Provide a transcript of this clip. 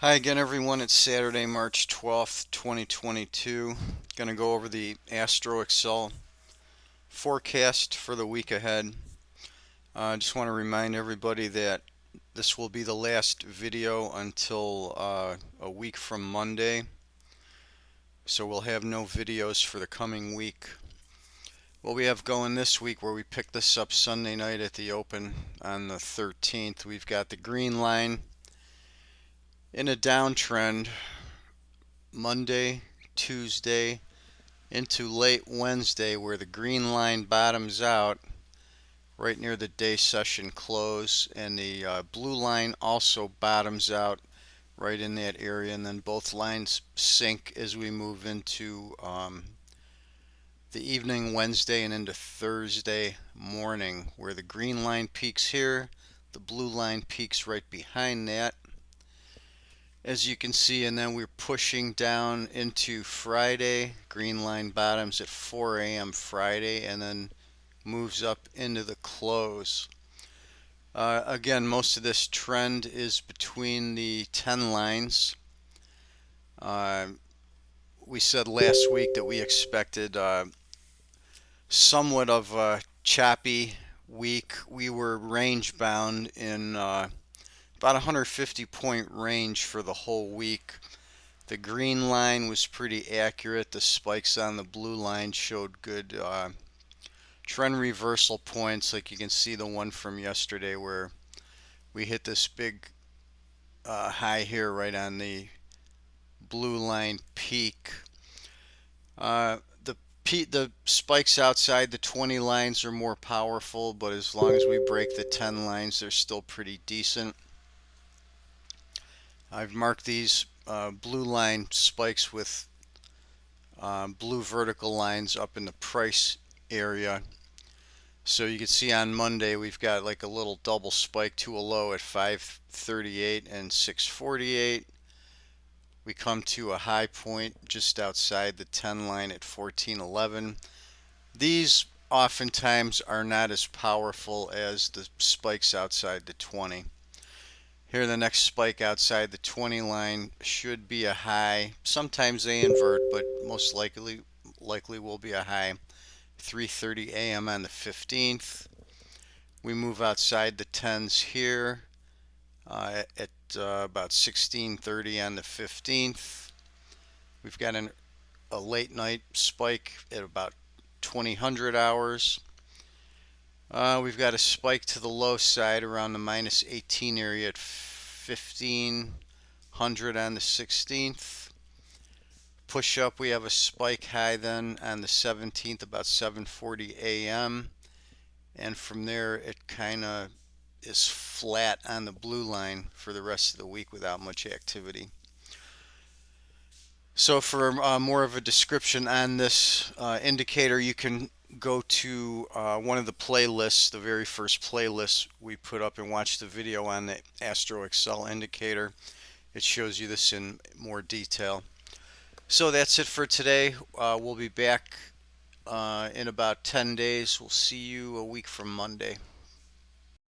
Hi again, everyone. It's Saturday, March 12th, 2022. Going to go over the Astro Excel forecast for the week ahead. I just want to remind everybody that this will be the last video until a week from Monday. So we'll have no videos for the coming week. What we have going this week, where we picked this up Sunday night at the open on the 13th, we've got the green line in a downtrend Monday, Tuesday, into late Wednesday, where the green line bottoms out right near the day session close, and the blue line also bottoms out right in that area, and then both lines sync as we move into the evening Wednesday and into Thursday morning, where the green line peaks here, the blue line peaks right behind that, as you can see. And then we're pushing down into Friday. Green line bottoms at 4 a.m. Friday and then moves up into the close. Again, most of this trend is between the 10 lines. Uh, we said last week that we expected somewhat of a choppy week. We were range bound in about 150 point range for the whole week. The green line was pretty accurate. The spikes on the blue line showed good trend reversal points, like you can see the one from yesterday where we hit this big high here right on the blue line peak. The spikes outside the 20 lines are more powerful, but as long as we break the 10 lines, they're still pretty decent. I've marked these blue line spikes with blue vertical lines up in the price area. So you can see on Monday we've got like a little double spike to a low at 538 and 648. We come to a high point just outside the 10 line at 1411. These oftentimes are not as powerful as the spikes outside the 20. Here, the next spike outside the 20 line should be a high. Sometimes they invert, but most likely will be a high. 3:30 a.m. on the 15th. We move outside the 10s here at about 16:30 on the 15th. We've got a late night spike at about 2000 hours. We've got a spike to the low side around the minus 18 area at 1500 on the 16th. Push up, we have a spike high then on the 17th about 7:40 a.m. And from there it kind of is flat on the blue line for the rest of the week without much activity. So for more of a description on this indicator, you can go to one of the playlists, the very first playlist we put up, and watch the video on the Astro Excel indicator. It shows you this in more detail. So that's it for today. We'll be back in about 10 days. We'll see you a week from Monday.